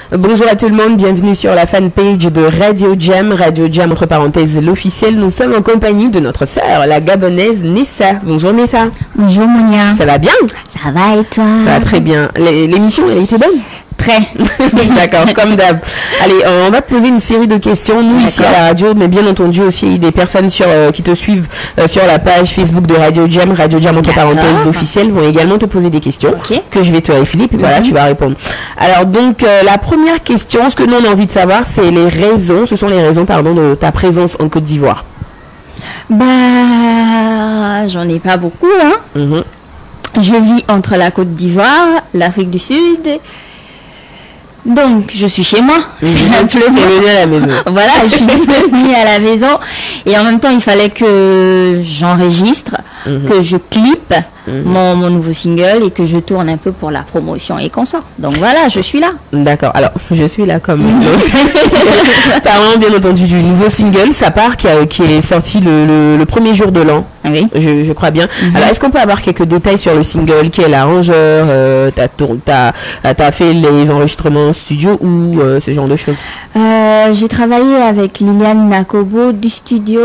Bonjour à tout le monde, bienvenue sur la fanpage de Radio Jam entre parenthèses l'officiel. Nous sommes en compagnie de notre sœur, la gabonaise Nessa. Bonjour Nessa. Bonjour Monia. Ça va bien? Ça va et toi? Ça va très bien. L'émission, elle a été bonne? Très. D'accord, comme d'hab. Allez, on va te poser une série de questions, nous ici à la radio, mais bien entendu aussi des personnes qui te suivent sur la page Facebook de Radio Jam entre parenthèses l'officiel vont également te poser des questions que je vais te réfiler, puis voilà, tu vas répondre. Alors donc, la première question, ce que nous on a envie de savoir, c'est ce sont les raisons, de ta présence en Côte d'Ivoire. Bah, j'en ai pas beaucoup, hein. Je vis entre la Côte d'Ivoire, l'Afrique du Sud. Donc, je suis chez moi. Simplement. Tu es venue à la maison. Voilà, je suis venue à la maison. Et en même temps, il fallait que j'enregistre, que je clippe mon nouveau single et que je tourne un peu pour la promotion et qu'on sort. Donc voilà, je suis là. D'accord. Alors, je suis là comme... Parlant bien entendu du nouveau single, Ça part, qui est sorti le premier jour de l'an. Oui. Je crois bien. Alors, est-ce qu'on peut avoir quelques détails sur le single? Qui est l'arrangeur? T'as fait les enregistrements studio ou ce genre de choses? J'ai travaillé avec Liliane Nakobo du studio.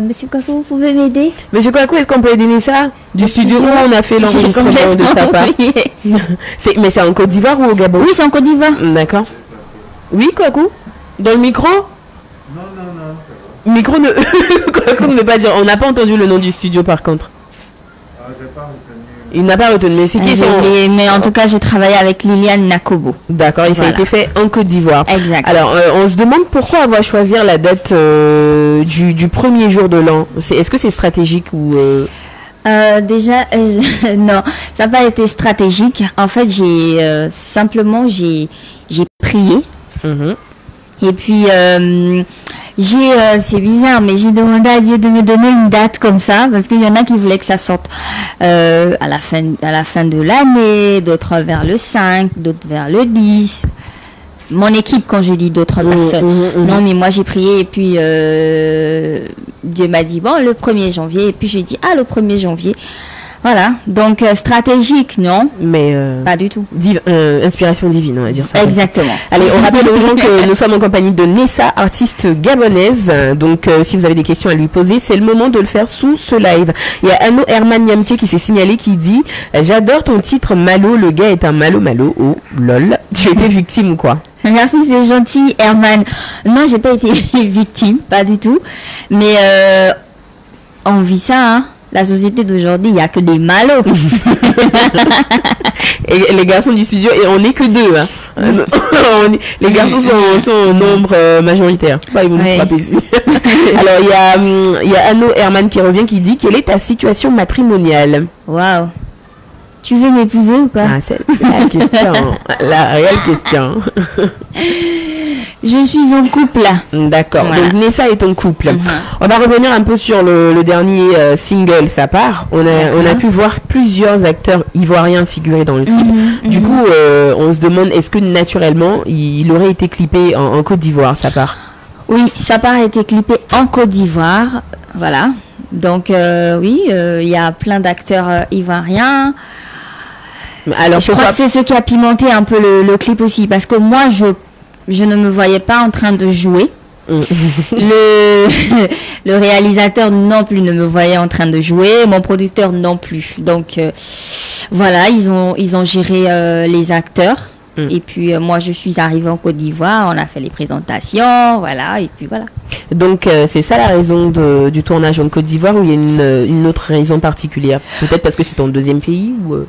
Monsieur Kwaku, vous pouvez m'aider? Monsieur Kwaku, est-ce qu'on peut aider ça? Du studio où on a fait l'enregistrement de Ça part. Mais c'est en Côte d'Ivoire ou au Gabon? Oui, c'est en Côte d'Ivoire. D'accord. Oui, Kwaku? Dans le micro? Non. Micro ne... Kwaku ne veut pas dire. On n'a pas entendu le nom du studio par contre. J'ai pas retenu. Il n'a pas retenu. Mais c'est qui sont... Mais en tout cas, j'ai travaillé avec Liliane Nakobo. D'accord, et ça a été fait en Côte d'Ivoire. Exact. Alors, on se demande pourquoi avoir choisir la date du premier jour de l'an. Est-ce que c'est stratégique ou... Déjà, non, ça n'a pas été stratégique. En fait, j'ai prié. Et puis, c'est bizarre, mais j'ai demandé à Dieu de me donner une date comme ça, parce qu'il y en a qui voulaient que ça sorte à la fin de l'année, d'autres vers le 5, d'autres vers le 10. Mon équipe, quand je dis d'autres personnes. Non, mais moi j'ai prié et puis Dieu m'a dit, bon, le 1er janvier. Et puis j'ai dit, le 1er janvier. Voilà, donc stratégique, non? Mais pas du tout. Inspiration divine, on va dire ça. Exactement. Allez, on rappelle aux gens que nous sommes en compagnie de Nessa, artiste gabonaise. Donc, si vous avez des questions à lui poser, c'est le moment de le faire sous ce live. Il y a Anno Herman Yamke qui s'est signalé, qui dit « J'adore ton titre Malo, le gars est un malo. Oh, lol. Tu as été victime ou quoi ?» Merci, c'est gentil, Herman. Non, j'ai pas été victime, pas du tout. Mais on vit ça, hein. La société d'aujourd'hui, il n'y a que des malos. Et les garçons du studio, et on n'est que deux. Hein. Les garçons sont au nombre majoritaire. Ils vont nous frapper ici. Alors, il y a Anno Herman qui revient, qui dit « Quelle est ta situation matrimoniale ?» Waouh. Tu veux m'épouser ou quoi? C'est la question. La réelle question. Je suis en couple. D'accord. Voilà. Donc Nessa est en couple. On va revenir un peu sur le dernier single, Ça part. On a pu voir plusieurs acteurs ivoiriens figurer dans le clip. Du coup, on se demande, est-ce que naturellement, il aurait été clippé en Côte d'Ivoire, Ça part? Oui, Ça part a été clippé en Côte d'Ivoire. Voilà. Donc, oui, il y a plein d'acteurs ivoiriens. Alors, je crois que c'est ce qui a pimenté un peu le clip aussi, parce que moi, je ne me voyais pas en train de jouer. Le réalisateur non plus ne me voyait en train de jouer, mon producteur non plus. Donc, voilà, ils ont géré les acteurs. Et puis, moi, je suis arrivée en Côte d'Ivoire, on a fait les présentations, voilà, et puis voilà. Donc, c'est ça la raison du tournage en Côte d'Ivoire, ou il y a une autre raison particulière? Peut-être parce que c'est ton deuxième pays ou...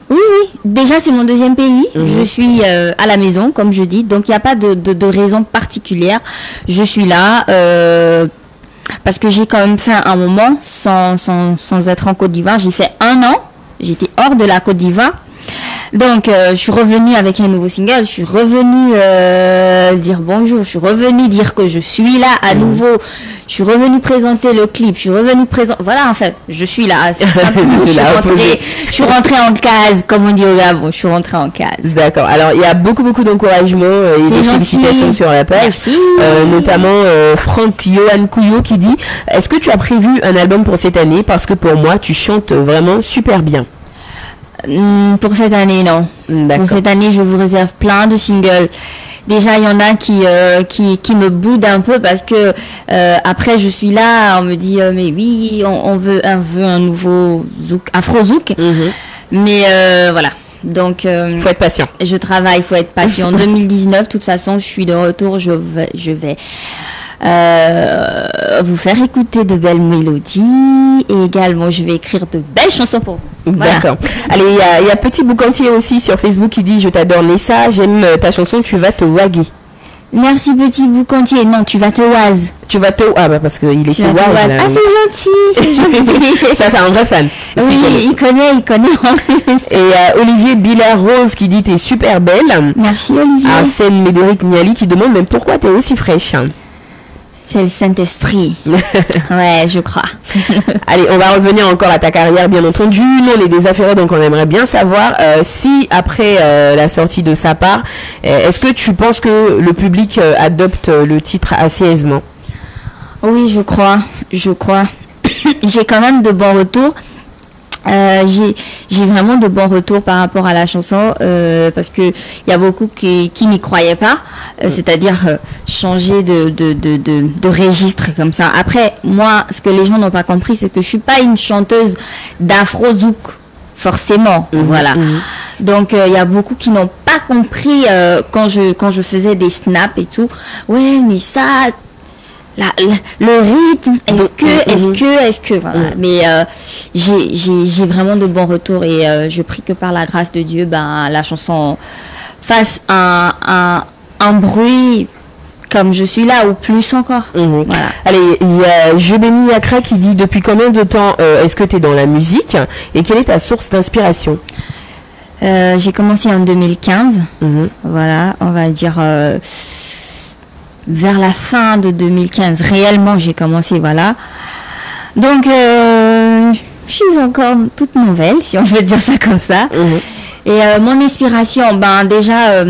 Oui. Déjà, c'est mon deuxième pays. Je suis à la maison, comme je dis. Donc, il n'y a pas de raison particulière. Je suis là parce que j'ai quand même fait un moment sans être en Côte d'Ivoire. J'ai fait 1 an. J'étais hors de la Côte d'Ivoire. Donc, je suis revenue avec un nouveau single. Je suis revenue dire bonjour. Je suis revenue dire que je suis là à nouveau. Je suis revenue présenter le clip. Je suis revenue présenter... Voilà, en fait, je suis là. Je suis rentrée en case, comme on dit au Gabon. Je suis rentrée en case. D'accord. Alors, il y a beaucoup d'encouragements et de félicitations sur la page. Merci. Notamment Franck Johan Couillot qui dit « Est-ce que tu as prévu un album pour cette année? Parce que pour moi, tu chantes vraiment super bien. » Pour cette année, non. Pour cette année, je vous réserve plein de singles. Déjà, il y en a qui me boudent un peu parce que après, je suis là, on me dit mais oui, on veut un nouveau zouk, afro zouk. Mais voilà. Donc, faut être patient. Je travaille, faut être patient. En 2019, de toute façon, je suis de retour. Je vais vous faire écouter de belles mélodies et également je vais écrire de belles chansons pour vous. Voilà. D'accord. Allez, il y a Petit Boucantier aussi sur Facebook qui dit: je t'adore Nessa, j'aime ta chanson, tu vas te waguer. Merci Petit Boucantier. Non, tu vas te waz. Tu vas te... Ah bah parce qu'il est tu vas te waz. Ah c'est gentil. Ça c'est un vrai fan. Oui, il connaît en plus. Et Olivier Billard-Rose qui dit: t'es super belle. Merci Olivier. Arsène Médéric Niali qui demande: mais pourquoi t'es aussi fraîche? C'est le Saint-Esprit. Ouais, je crois. Allez, on va revenir encore à ta carrière, bien entendu. Nous, on est des affairés, donc on aimerait bien savoir si, après la sortie de Sa part, est-ce que tu penses que le public adopte le titre assez aisément? Oui, je crois. J'ai quand même de bons retours. J'ai vraiment de bons retours par rapport à la chanson parce que il y a beaucoup qui n'y croyaient pas, c'est-à-dire changer de registre comme ça. Après, moi, ce que les gens n'ont pas compris, c'est que je suis pas une chanteuse d'afro zouk forcément, voilà. Donc il y a beaucoup qui n'ont pas compris quand je faisais des snaps et tout. Ouais, mais ça. Le rythme, est-ce que voilà. Mais j'ai vraiment de bons retours et je prie que par la grâce de Dieu, la chanson fasse un bruit comme je suis là ou plus encore. Voilà. Allez, il y a Je bénis Accra qui dit: depuis combien de temps est-ce que tu es dans la musique et quelle est ta source d'inspiration? J'ai commencé en 2015. Voilà, on va dire vers la fin de 2015, réellement, j'ai commencé, voilà. Donc, je suis encore toute nouvelle, si on veut dire ça comme ça. Et mon inspiration, déjà,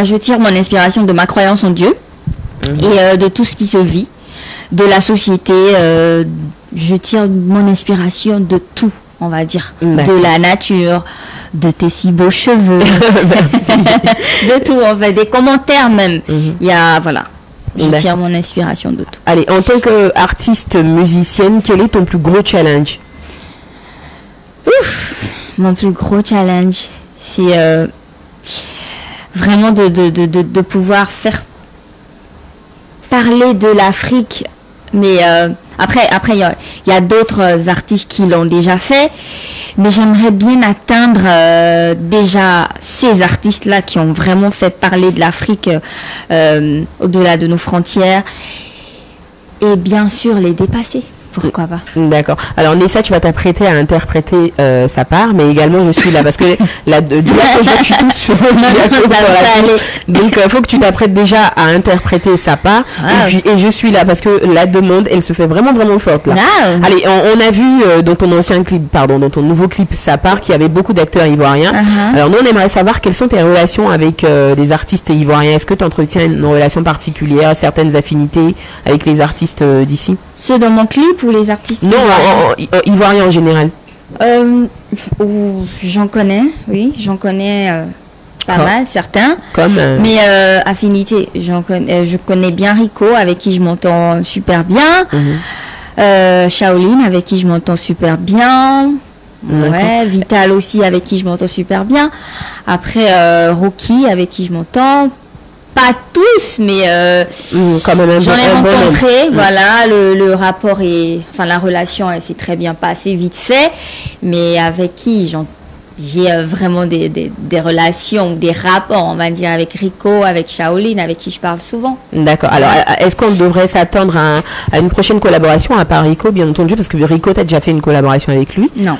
je tire mon inspiration de ma croyance en Dieu et de tout ce qui se vit, de la société. Je tire mon inspiration de tout, on va dire, de la nature, de tes si beaux cheveux, de tout, en fait, des commentaires même. Il y a, voilà, je tire mon inspiration de tout. Allez, en tant qu'artiste musicienne, quel est ton plus gros challenge? Mon plus gros challenge, c'est vraiment de pouvoir faire parler de l'Afrique, mais après il y a d'autres artistes qui l'ont déjà fait, mais j'aimerais bien atteindre déjà ces artistes-là qui ont vraiment fait parler de l'Afrique au-delà de nos frontières et bien sûr les dépasser. Pourquoi pas? D'accord. Alors Nessa, tu vas t'apprêter à interpréter Sa part, mais également je suis là parce que je suis tous sur donc il faut que tu t'apprêtes déjà à interpréter Sa part et je suis là parce que la demande elle se fait vraiment forte là. Allez, on a vu dans ton nouveau clip Sa part qu'il y avait beaucoup d'acteurs ivoiriens. Alors nous on aimerait savoir quelles sont tes relations avec des artistes ivoiriens. Est-ce que tu entretiens une relation particulière, certaines affinités avec les artistes d'ici? Ceux dans mon clip ou les artistes? Non, ivoiriens en général. J'en connais, oui, pas mal, certains. Mais affinité, je connais bien Rico, avec qui je m'entends super bien. Shaolin, avec qui je m'entends super bien. Ouais, Vital aussi, avec qui je m'entends super bien. Après, Rocky, avec qui je m'entends pas tous, mais j'en ai rencontré. Voilà, le rapport la relation, elle s'est très bien passée, vite fait. Mais avec qui j'ai vraiment des relations, des rapports, on va dire, avec Rico, avec Shaolin, avec qui je parle souvent. D'accord. Alors, est-ce qu'on devrait s'attendre à une prochaine collaboration, à part Rico, bien entendu, parce que Rico, t'as déjà fait une collaboration avec lui? Non,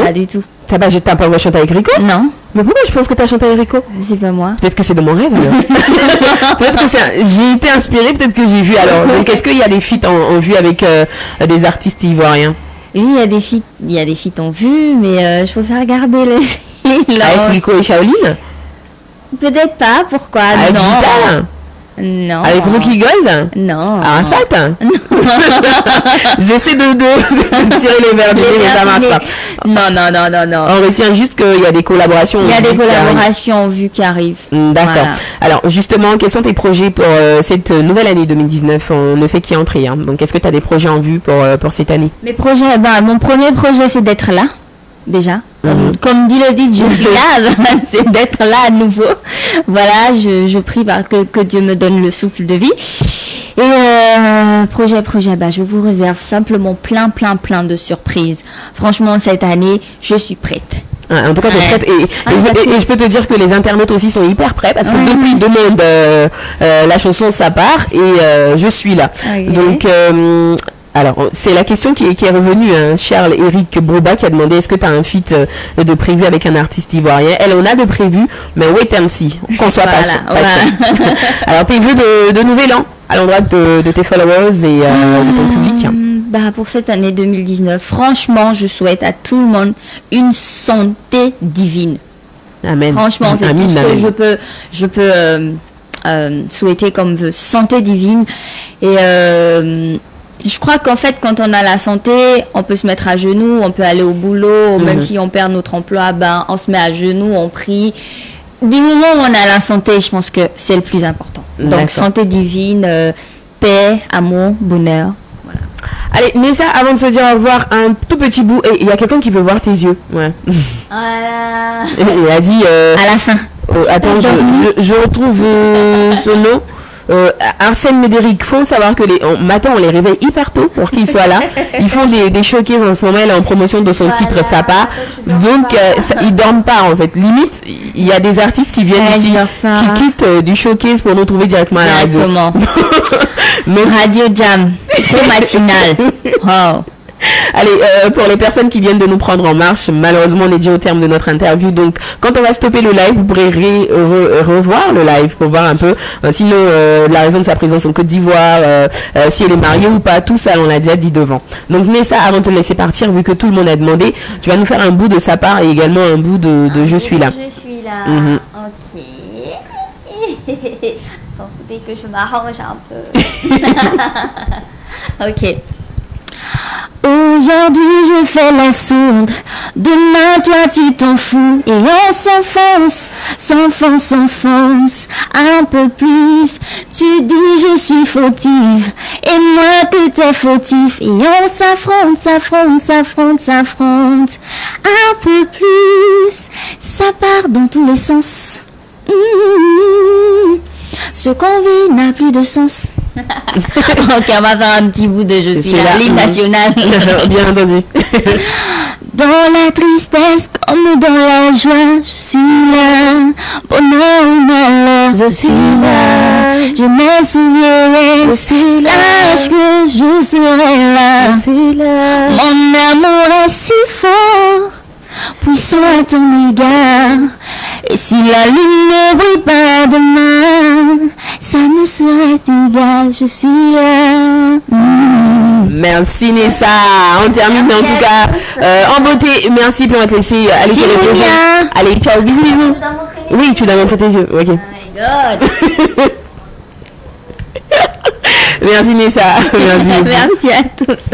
pas du tout. T'as pas chanté avec Rico? Non. Mais pourquoi je pense que t'as chanté avec Rico? C'est pas moi. Peut-être que c'est de mon rêve. Peut-être que j'ai été inspirée, peut-être que j'ai vu. Alors, donc est-ce qu'il y a des feats en vue avec des artistes ivoiriens? Oui, il y a des feats en vue, mais je préfère garder le avec Rico et Shaolin? Peut-être pas, pourquoi? Avec non. Vital? Non. Avec Rookie Gold? Non. Arafat? J'essaie de tirer les verres du nez, mais ça marche pas. Non. On retient juste qu'il y a des collaborations. Il y a des collaborations vues qui arrivent. D'accord. Voilà. Alors, justement, quels sont tes projets pour cette nouvelle année 2019? On ne fait qu'y entrer. Hein. Donc, est-ce que tu as des projets en vue pour cette année? Mes projets, mon premier projet, c'est d'être là, déjà. Comme dit le dit, je suis là, c'est d'être là à nouveau. Voilà, je prie que Dieu me donne le souffle de vie. Et projet, je vous réserve simplement plein de surprises. Franchement, cette année, je suis prête. En tout cas, tu es prête. Et je peux te dire que les internautes aussi sont hyper prêts parce que depuis ils demandent la chanson Ça part et je suis là. Okay. Donc, alors, c'est la question qui est revenue. Hein. Charles-Éric Broba qui a demandé est-ce que tu as un feat de prévu avec un artiste ivoirien. Elle en a de prévu, mais wait and see. Qu'on soit patient. Alors, tes vœux de nouvel an à l'endroit de tes followers et de ton public. Pour cette année 2019, franchement, je souhaite à tout le monde une santé divine. Amen. Franchement, c'est tout ce que je peux souhaiter comme vœu. Santé divine. Et je crois qu'en fait, quand on a la santé, on peut se mettre à genoux, on peut aller au boulot, même si on perd notre emploi, on se met à genoux, on prie. Du moment où on a la santé, je pense que c'est le plus important. Donc, santé divine, paix, amour, bonheur. Voilà. Allez, mais ça, avant de se dire au revoir, un tout petit bout. Et il y a quelqu'un qui veut voir tes yeux. Ouais. Voilà. Il a dit... à la fin. Attends, je retrouve ce nom. Arsène Médéric, faut savoir que matin on les réveille hyper tôt pour qu'ils soient là. Ils font des showcases en ce moment, elle est en promotion de son titre Ça part. Donc ils dorment pas en fait. Limite, il y a des artistes qui viennent ici, qui quittent du showcase pour nous trouver directement à la radio. Radio Jam, trop matinal. Wow. Allez, pour les personnes qui viennent de nous prendre en marche, malheureusement on est déjà au terme de notre interview, donc quand on va stopper le live, vous pourrez revoir le live pour voir un peu sinon la raison de sa présence en Côte d'Ivoire, si elle est mariée ou pas, tout ça on l'a déjà dit devant. Donc Nessa, avant de te laisser partir, vu que tout le monde a demandé, tu vas nous faire un bout de sa part et également un bout de Je suis là. Je suis là, ok. Attends, dès que je m'arrange un peu. Ok. Aujourd'hui je fais la sourde, demain toi tu t'en fous et on s'enfonce un peu plus. Tu dis je suis fautive et moi que t'es fautif et on s'affronte un peu plus. Ça part dans tous les sens. Ce qu'on vit n'a plus de sens. Ok, on va faire un petit bout de Je suis là, l'hymne national. Bien entendu. Dans la tristesse comme dans la joie, je suis là. Bonheur ou malheur, je suis là. Je me souviens, sache que je serai là. Mon amour est si fort, puissant à ton égard. Et si la lune ne brille pas demain, ça me serait égal, je suis là. Merci Nessa, on termine en tout cas en beauté. Merci, puis on va te laisser aller te reposer. Allez, ciao, bisous. Oui, tu dois montrer tes yeux, ok. Oh my god. Merci Nessa, merci. Merci à tous.